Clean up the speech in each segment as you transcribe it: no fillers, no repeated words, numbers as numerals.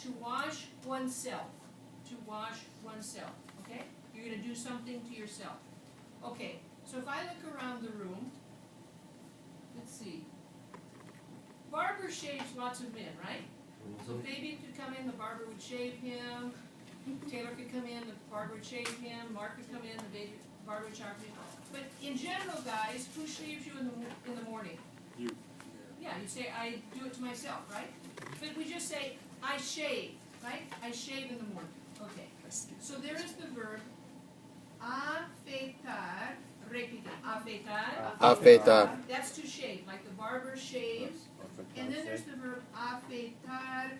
to wash oneself. To wash oneself. Okay? You're going to do something to yourself. Okay, so if I look around the room, let's see. Barber shaves lots of men, right? So Fabian could come in, the barber would shave him. Taylor could come in, the barber would shave him. Mark could come in, the barber would shave him. But in general, guys, who shaves you in the morning? You. Yeah, you say, I do it to myself, right? But we just say, I shave, right? I shave in the morning. Okay. So there is the verb afeitar. Repeat it. Afeitar. Afeitar. That's to shave, like the barber shaves. And then there's the verb afeitar.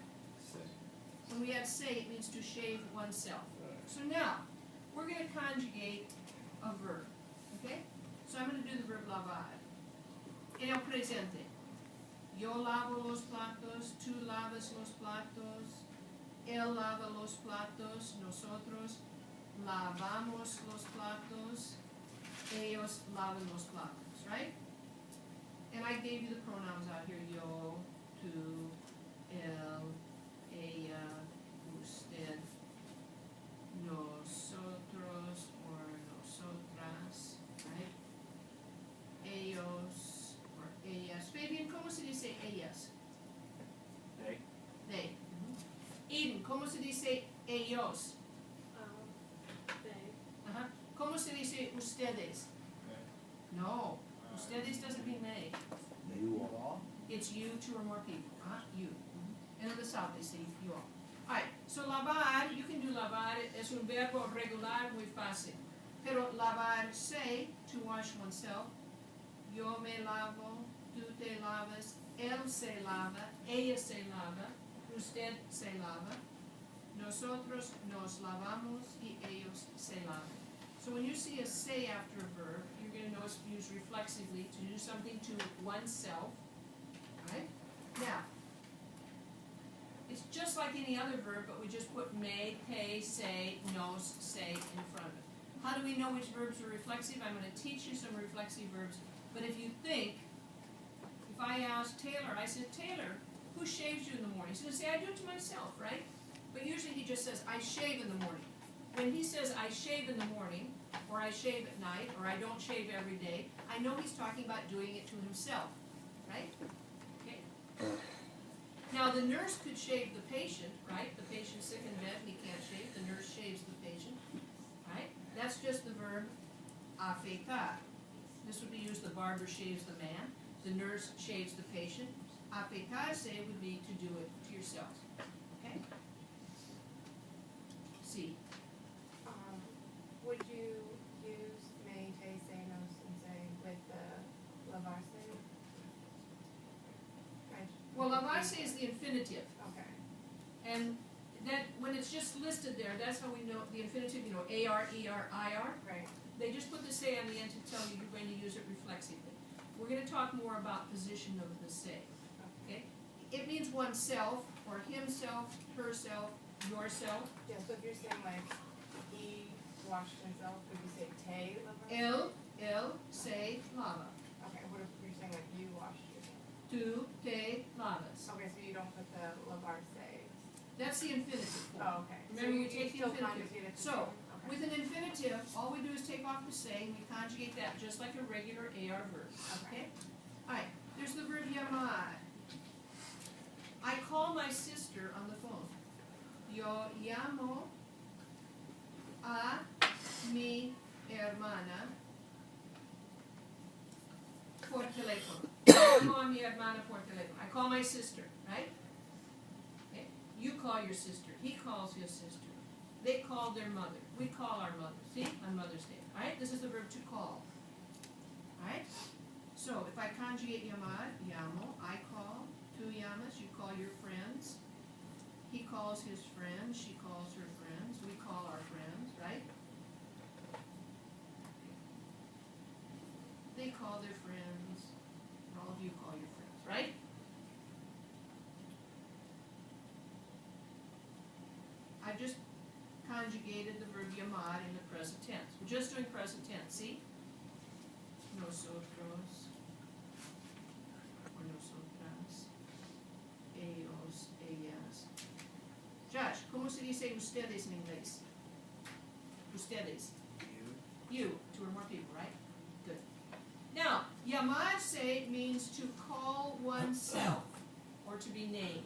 When we add say, it means to shave oneself. So now, we're going to conjugate a verb. Okay? So I'm going to do the verb lavar. En el presente. Yo lavo los platos, tú lavas los platos, él lava los platos, nosotros lavamos los platos, ellos lavan los platos, right? And I gave you the pronouns out here, yo, tú, él, ella, usted, nosotros, or nosotras, right? Ellos, or ellas. Fabian, ¿cómo se dice ellas? They. They. Eden, ¿cómo se dice ellos? They. Ajá. ¿Cómo se dice ustedes? No, ustedes doesn't mean they. You all. It's you, two or more people. You. And in the South they say you all. Alright, so lavar, you can do lavar, es un verbo regular muy fácil. Pero lavarse, to wash oneself, yo me lavo, tú te lavas, él se lava, ella se lava, usted se lava, nosotros nos lavamos y ellos se lavan. So when you see a say after a verb, you're going to know it's used reflexively to do something to oneself. Right? Now, it's just like any other verb, but we just put may, pay, say, knows, say in front of it. How do we know which verbs are reflexive? I'm going to teach you some reflexive verbs. But if you think, if I ask Taylor, I said, Taylor, who shaves you in the morning? He's going to say, I do it to myself, right? But usually he just says, I shave in the morning. When he says, I shave in the morning, or I shave at night, or I don't shave every day, I know he's talking about doing it to himself, right? Okay. Now, the nurse could shave the patient, right? The patient's sick in bed and he can't shave. The nurse shaves the patient, right? That's just the verb afeitar. This would be used, the barber shaves the man. The nurse shaves the patient. Afeitarse would be to do it to yourself. Okay? See. Would you use may, te, se, nos, and say with the lavarse? Well, lavarse is the infinitive. Okay. And that, when it's just listed there, that's how we know the infinitive, you know, A-R, E-R, I-R. Right. They just put the say on the end to tell you you're going to use it reflexively. We're going to talk more about position of the say. Okay? It means oneself, or himself, herself, yourself. Yeah, so if you're saying like, he washed himself, would you say te lavarse? El se lava. Okay, what if you're saying like, you washed yourself? Tu te lavas. Okay, so you don't put the lavarse. That's the infinitive form. Oh, okay. Remember, so you take the still infinitive. conjugate it the So, same. Okay. with an infinitive, all we do is take off the say, and we conjugate that just like a regular AR verb. Okay? Alright, there's the verb llamar. I call my sister on the phone. Yo llamo a mi hermana por teléfono. Llamo a mi hermana por teléfono. I call my sister, right? Okay. You call your sister. He calls his sister. They call their mother. We call our mother. See? On Mother's Day. Alright? This is the verb to call. Alright? So, if I conjugate llamar, llamo, I call. Tú llamas, you call your friends. He calls his friends, she calls her friends, we call our friends, right? They call their friends, and all of you call your friends, right? I've just conjugated the verb llamar in the present tense. We're just doing present tense, see? Nosotros, or nosotras, ellos, ellas, say ustedes in inglés? Ustedes. You. You, two or more people, right? Good. Now, llamarse means to call oneself or to be named.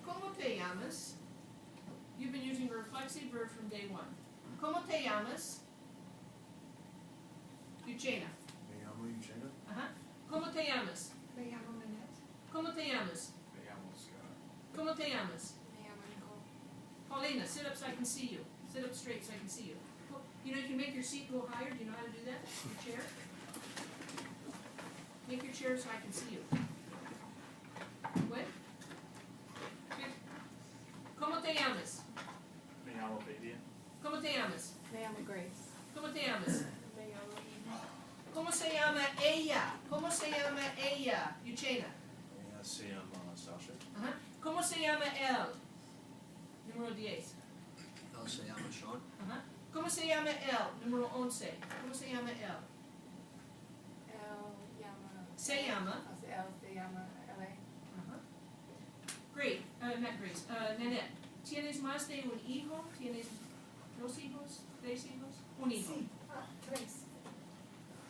¿Cómo te llamas? You've been using a reflexive verb from day one. ¿Cómo te llamas? Eugenia. Me llamo Eugenia. Uh-huh. ¿Cómo te llamas? Me llamo Nanette. ¿Cómo te llamas? Me llamo Scott. ¿Cómo te llamas? Me llamo Nicole. Paulina, sit up so I can see you. Sit up straight so I can see you. You know, you can make your seat go higher. Do you know how to do that? Your chair? Make your chair so I can see you. What? Good. ¿Cómo te llamas? Me llamo Fabian. ¿Cómo te llamas? Me llamo Grace. ¿Cómo te llamas? Me llamo Eva. ¿Cómo se llama ella? ¿Cómo se llama ella? Eugenia. Ella se llama Sasha. Ajá. ¿Cómo se llama él? Número 10. Él se llama Sean. Ajá. ¿Cómo se llama él? Número 11. ¿Cómo se llama él? Se llama. Él se llama L.A. Ajá. Great. Not Grace. Nanette. ¿Tienes más de un hijo? ¿Tienes 2 hijos? 3 hijos? Un hijo. Sí, tres.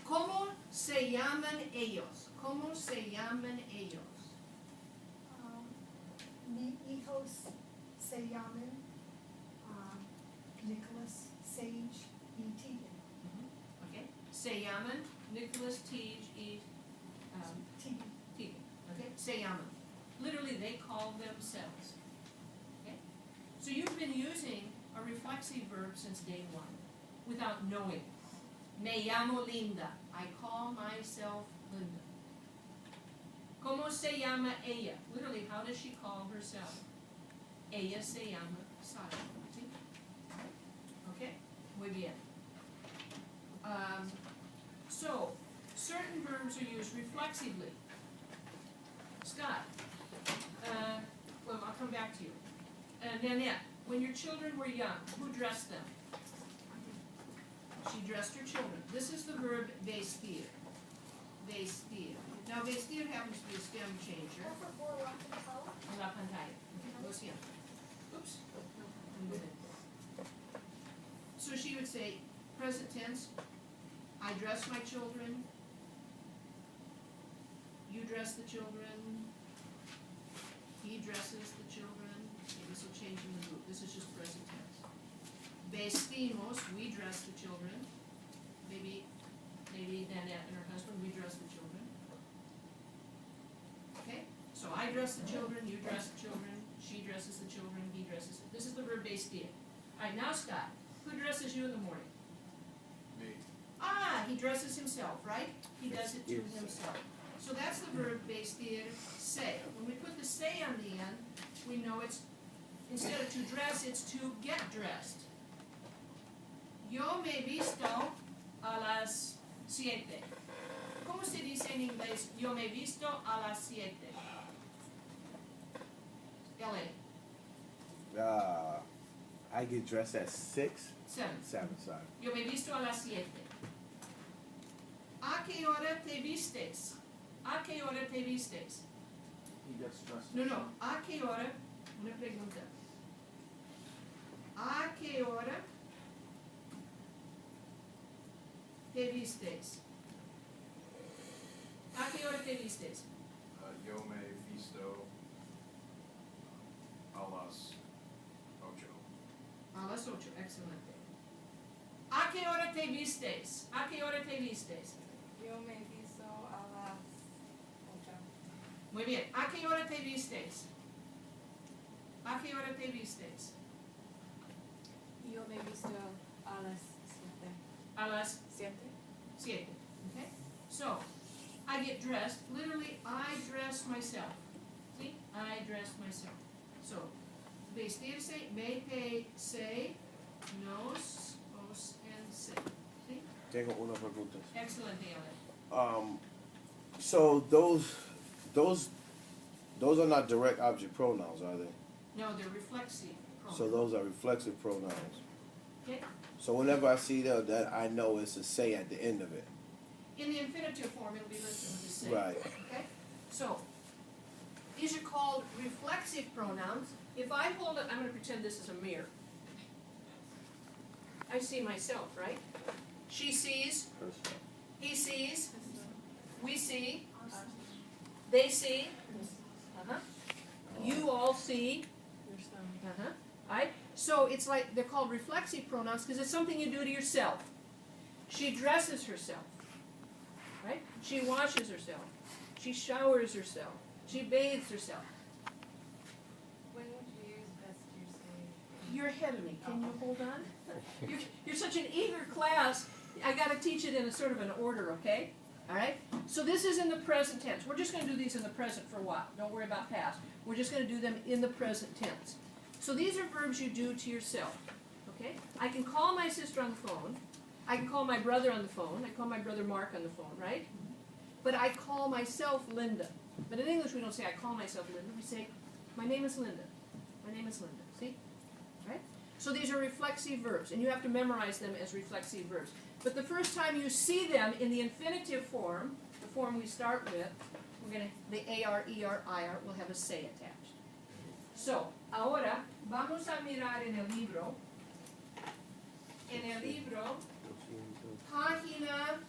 ¿Cómo se llaman ellos? ¿Cómo se llaman ellos? Mis hijos se llaman Nicholas, Sage y Tegan. Okay. Se llaman Nicholas, Teague, y Tegan. Tegan. Okay. Se llaman. Literally, they call themselves. Okay. So you've been using a reflexive verb since day one, without knowing. Me llamo Linda. I call myself Linda. ¿Cómo se llama ella? Literally, how does she call herself? Ella se llama Sasha. ¿Sí? Okay? Muy bien. So, certain verbs are used reflexively. Scott, well, I'll come back to you. Nanette, when your children were young, who dressed them? She dressed her children. This is the verb vestir. Vestir. Now, vestir happens to be a stem changer. En la pantalla. Okay, lo siento. Oops. So she would say, present tense, I dress my children. You dress the children. He dresses the children. Okay, this will change in the group. This is just present tense. Vestimos, we dress the children. Maybe Nanette and her husband, we dress the children. Okay? So I dress the children, you dress the children, she dresses the children, he dresses. This is the verb vestir. All right, now Scott, who dresses you in the morning? Me. Ah, he dresses himself, right? He does it to Yes. himself. So that's the verb vestir, se. When we put the se on the end, we know it's, instead of to dress, it's to get dressed. Yo me visto a las 7. ¿Cómo se dice en inglés? Yo me visto a las 7. L.A. I get dressed at 6. 7. 7, sorry. Yo me visto a las 7. ¿A qué hora te vistes? ¿A qué hora te vistes? He gets dressed. No, no. ¿A qué hora? Una pregunta. ¿A qué hora te vistes? ¿A qué hora te vistes? Yo me visto a las 8. A las 8. Excelente. ¿A qué hora te vistes? ¿A qué hora te vistes? Yo me visto a las 8. Muy bien. ¿A qué hora te vistes? ¿A qué hora te vistes? Yo me visto a las 7. A las 7. 7. Okay? So, I get dressed. Literally, I dress myself. See? I dress myself. So, vestirse, me, pe, se, nos, os, and se. See? Tengo una pregunta. Excellent, Alan. So those are not direct object pronouns, are they? No, they're reflexive pronouns. So those are reflexive pronouns. Okay? So whenever I see that I know it's a say at the end of it. In the infinitive form, it'll be listed with the se. Right. Okay? So, These are called reflexive pronouns. If I hold it, I'm going to pretend this is a mirror. I see myself, right? She sees, Herself. he sees, we see, they see, you all see, right? So it's like, they're called reflexive pronouns because it's something you do to yourself. She dresses herself, right? She washes herself. She showers herself. She bathes herself. When would you use vestir say? You're ahead of me. Can you hold on? You're such an eager class. I got to teach it in a sort of an order, okay? All right? So this is in the present tense. We're just going to do these in the present for a while. Don't worry about past. We're just going to do them in the present tense. So these are verbs you do to yourself, okay? I can call my sister on the phone. I can call my brother on the phone. I call my brother Mark on the phone, right? But I call myself Linda. But in English we don't say I call myself Linda. We say my name is Linda. My name is Linda. See? Right? So these are reflexive verbs, and you have to memorize them as reflexive verbs. But the first time you see them in the infinitive form, the form we start with, we're going to, the AR, ER, IR, will have a say attached. So, ahora vamos a mirar en el libro. En el libro, página